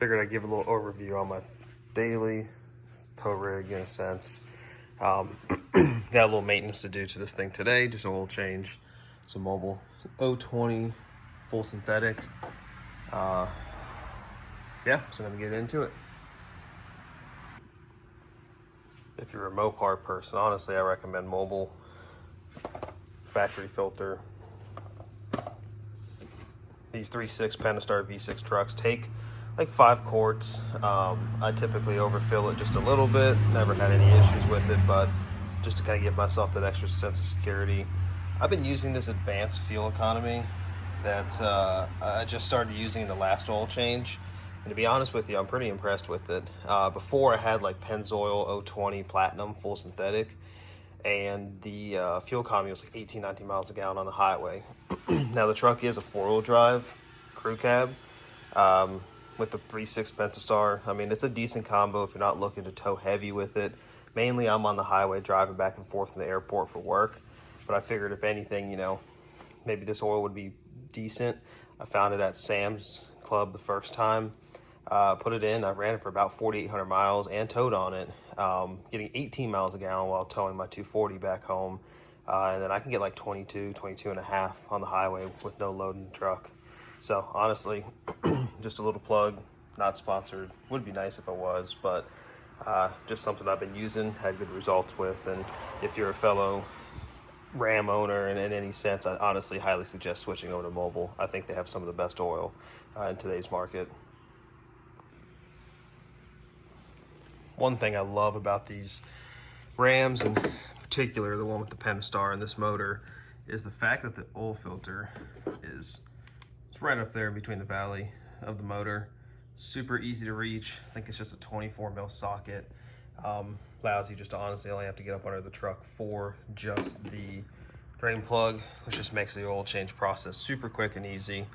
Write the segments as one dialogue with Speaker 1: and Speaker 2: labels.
Speaker 1: figured I'd give a little overview on my daily tow rig in a sense. Got a little maintenance to do to this thing today, just an oil change, some mobile 020 full synthetic. Yeah, so I'm gonna get into it. If you're a Mopar person, honestly, I recommend mobile. Factory filter. These 3.6 Pentastar V6 trucks take like 5 quarts. I typically overfill it just a little bit. Never had any issues with it, but just to kind of give myself that extra sense of security. I've been using this advanced fuel economy that I just started using in the last oil change. And to be honest with you, I'm pretty impressed with it. Before I had like Pennzoil 020 Platinum full synthetic, and the fuel economy was like 18-19 miles a gallon on the highway. Now the truck is a 4-wheel drive crew cab with the 3.6 Pentastar. I mean, it's a decent combo if you're not looking to tow heavy with it. Mainly I'm on the highway driving back and forth from the airport for work, but I figured if anything, you know, maybe this oil would be decent. I found it at Sam's Club the first time. Put it in, I ran it for about 4,800 miles and towed on it, getting 18 miles a gallon while towing my 240 back home. And then I can get like 22 and a half on the highway with no load in the truck. So honestly, just a little plug, not sponsored. Would be nice if I was, but just something I've been using, had good results with. And if you're a fellow Ram owner in any sense, I honestly highly suggest switching over to mobile. I think they have some of the best oil in today's market. One thing I love about these Rams, and in particular the one with the Pentastar and this motor, is the fact that the oil filter is right up there in between the valley of the motor. Super easy to reach. I think it's just a 24 mil socket. Allows you just to honestly only have to get up under the truck for just the drain plug, which just makes the oil change process super quick and easy.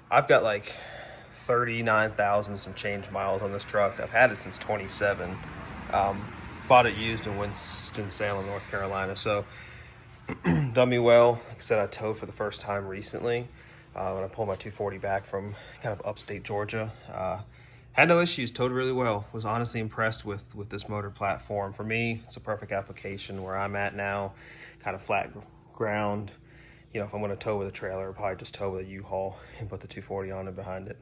Speaker 1: I've got like 39,000 some change miles on this truck. I've had it since 27. Bought it used in Winston-Salem, North Carolina. So done me well. Like I said, I towed for the first time recently when I pulled my 240 back from kind of upstate Georgia. Had no issues, towed really well. Was honestly impressed with this motor platform. For me, it's a perfect application where I'm at now, kind of flat ground. You know, if I'm gonna tow with a trailer, I'll probably just tow with a U-Haul and put the 240 on it behind it.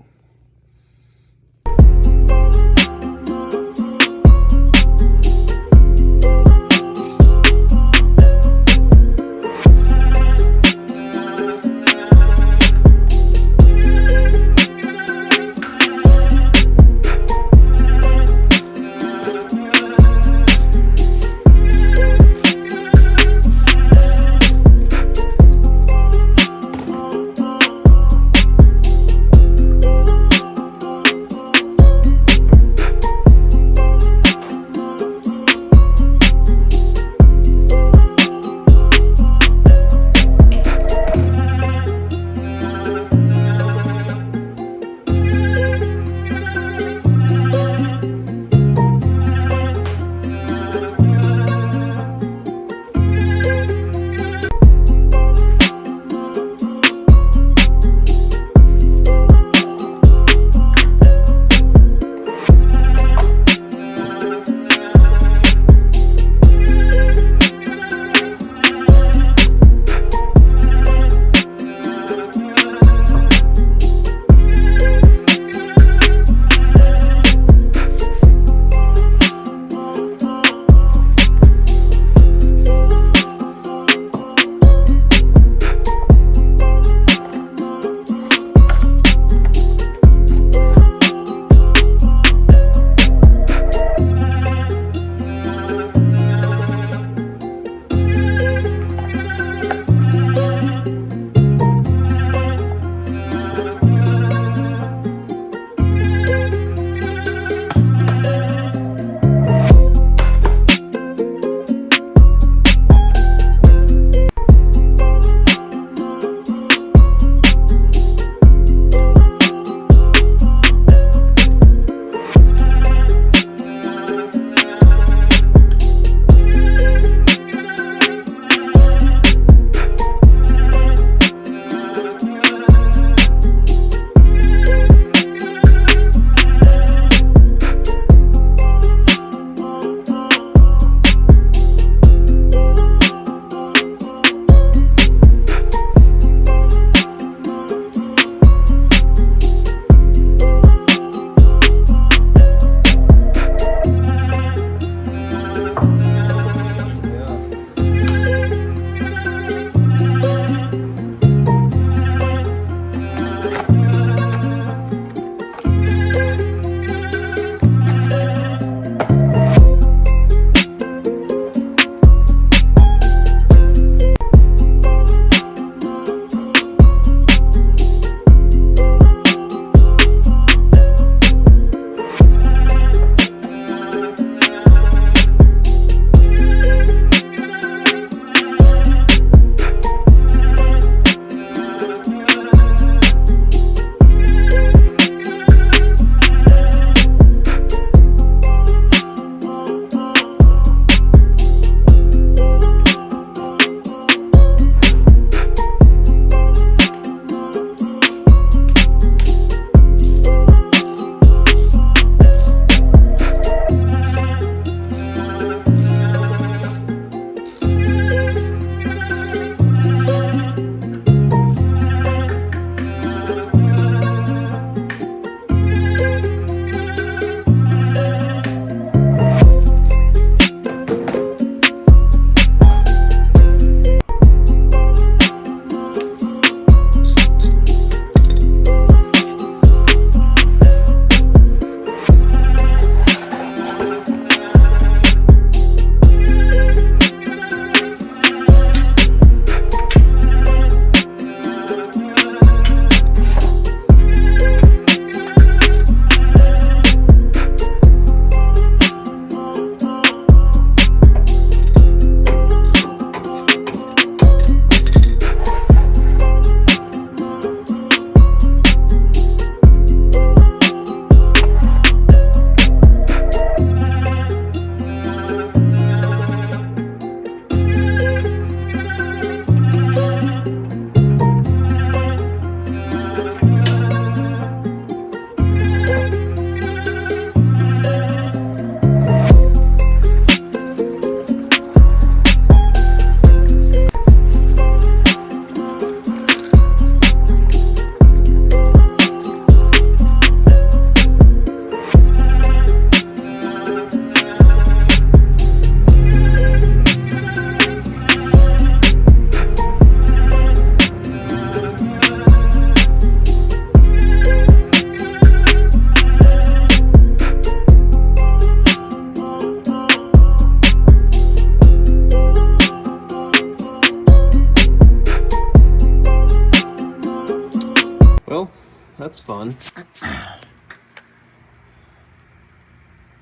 Speaker 1: that's fun.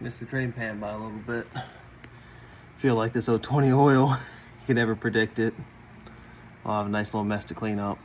Speaker 1: Missed the drain pan by a little bit. Feel like this 020 oil, you can never predict it. I'll have a nice little mess to clean up.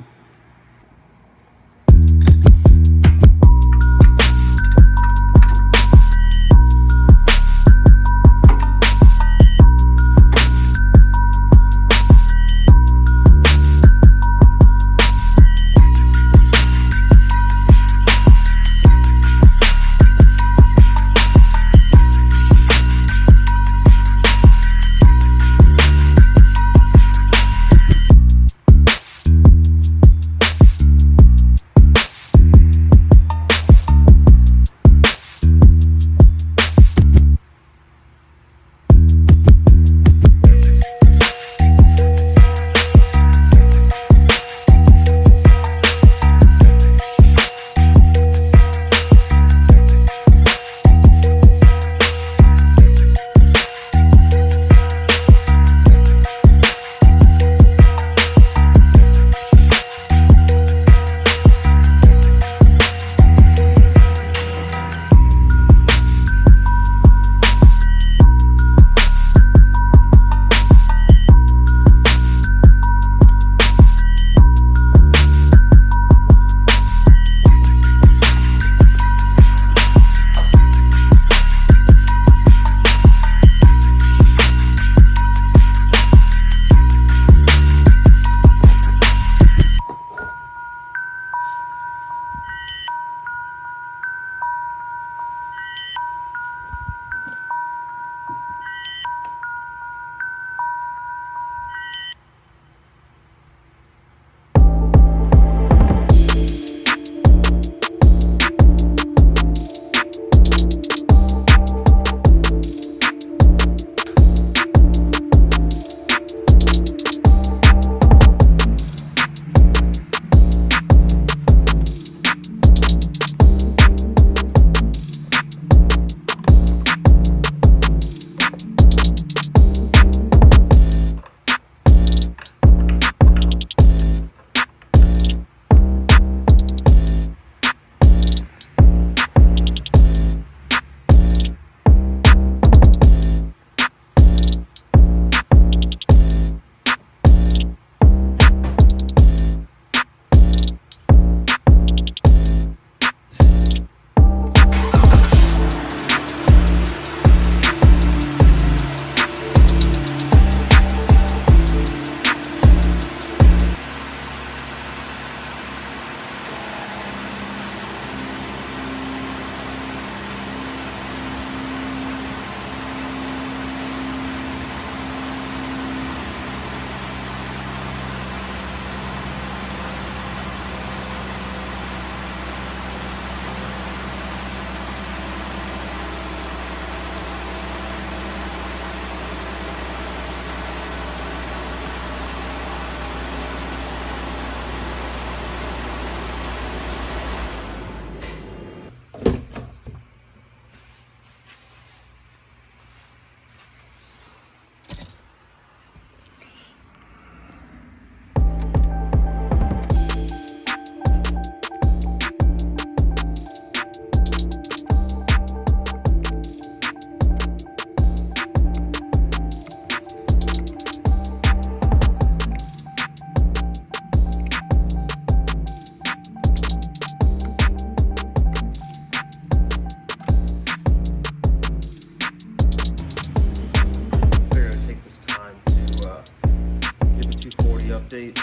Speaker 1: update.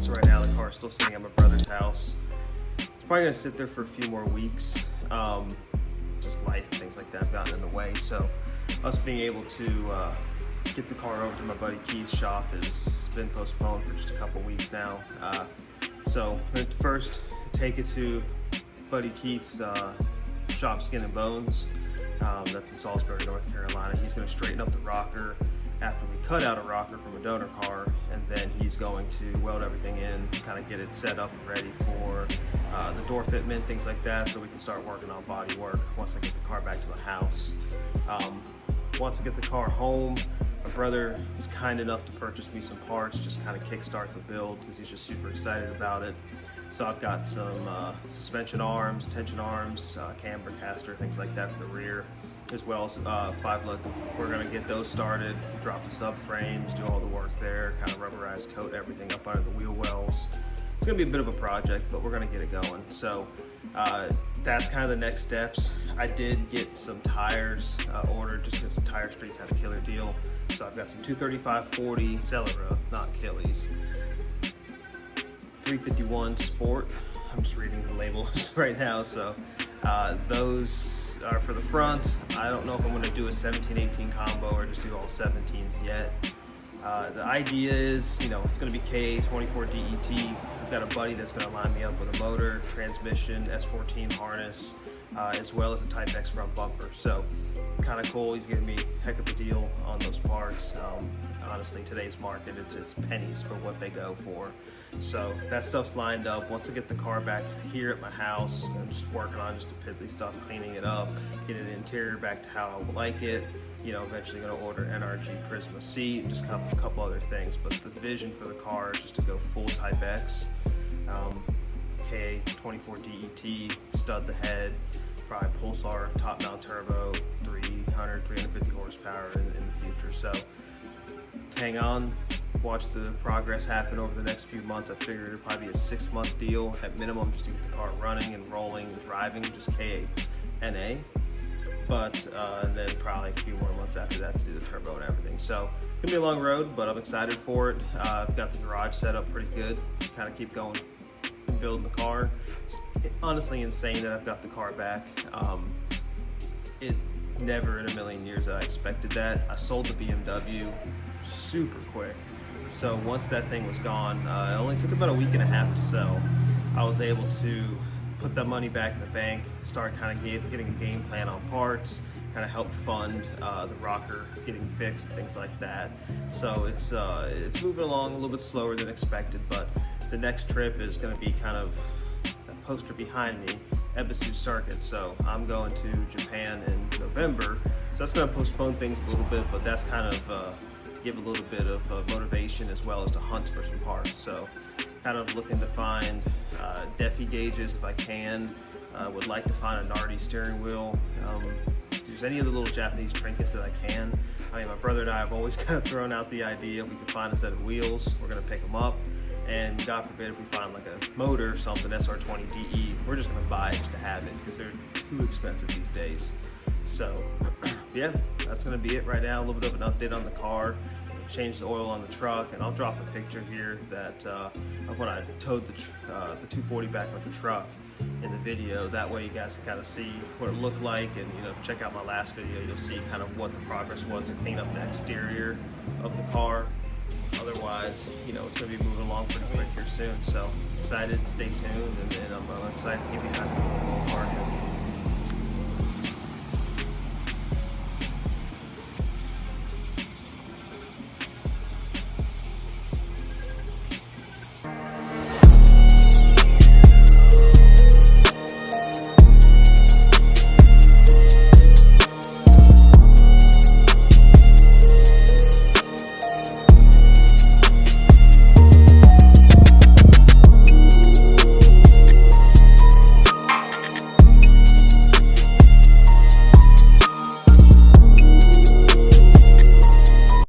Speaker 1: So right now the car is still sitting at my brother's house. It's probably gonna sit there for a few more weeks. Just life and things like that have gotten in the way. So us being able to get the car over to my buddy Keith's shop has been postponed for just a couple weeks now. So I'm gonna first take it to buddy Keith's shop, Skin and Bones. That's in Salisbury, North Carolina. He's going to straighten up the rocker after we cut out a rocker from a donor car, and then he's going to weld everything in, kind of get it set up and ready for the door fitment, things like that, so we can start working on body work once I get the car back to the house. Once I get the car home, my brother was kind enough to purchase me some parts, just kind of kickstart the build because he's just super excited about it. So I've got some suspension arms, tension arms, camber caster, things like that for the rear, as well as 5-lug. We're gonna get those started, drop the subframes, do all the work there, kind of rubberize coat everything up under the wheel wells. It's gonna be a bit of a project, but we're gonna get it going. So that's kind of the next steps. I did get some tires ordered just because Tire Streets had a killer deal. So I've got some 235/40 Celera, not Achilles. 351 Sport. I'm just reading the labels right now. So those are for the front. I don't know if I'm gonna do a 17-18 combo or just do all 17s yet. The idea is, it's going to be KA24de-t. I've got a buddy that's going to line me up with a motor, transmission, S14 harness, as well as a Type X front bumper. So kind of cool. He's giving me a heck of a deal on those parts. Honestly, today's market, it's pennies for what they go for. So that stuff's lined up. Once I get the car back here at my house, I'm just working on just the piddly stuff, cleaning it up, getting the interior back to how I would like it. Eventually going to order NRG Prisma seat and just a couple other things. But the vision for the car is just to go full Type X, KA24de-t, stud the head, probably Pulsar top mount turbo, 350 horsepower in the future. So hang on, watch the progress happen over the next few months. I figured it'd probably be a 6-month deal at minimum just to get the car running and rolling and driving, just KA but and then probably a few more months after that to do the turbo and everything. So it's gonna be a long road, but I'm excited for it. I've got the garage set up pretty good, kind of keep going and building the car. It's honestly insane that I've got the car back. It never in a million years that I expected that. I sold the BMW super quick. So once that thing was gone, it only took about a week and a half to sell. I was able to put that money back in the bank, start kind of getting a game plan on parts, kind of help fund the rocker getting fixed, things like that. So it's moving along a little bit slower than expected, but the next trip is going to be kind of a poster behind me, Ebisu Circuit. So I'm going to Japan in November, so that's going to postpone things a little bit, but that's kind of to give a little bit of motivation as well as to hunt for some parts. So kind of looking to find Defi gauges if I can. Would like to find a Nardi steering wheel. If there's any of the little Japanese trinkets that I can. My brother and I have always kind of thrown out the idea if we could find a set of wheels, we're going to pick them up. And God forbid if we find like a motor or something, SR20DE, we're just going to buy it just to have it because they're too expensive these days. So yeah, that's going to be it right now. A little bit of an update on the car. Changed the oil on the truck, and I'll drop a picture here that of when I towed the 240 back with the truck in the video. That way you guys can kind of see what it looked like, and check out my last video, you'll see kind of what the progress was to clean up the exterior of the car. Otherwise, it's going to be moving along pretty quick here soon. So excited, stay tuned, and I'm excited to get behind the car here.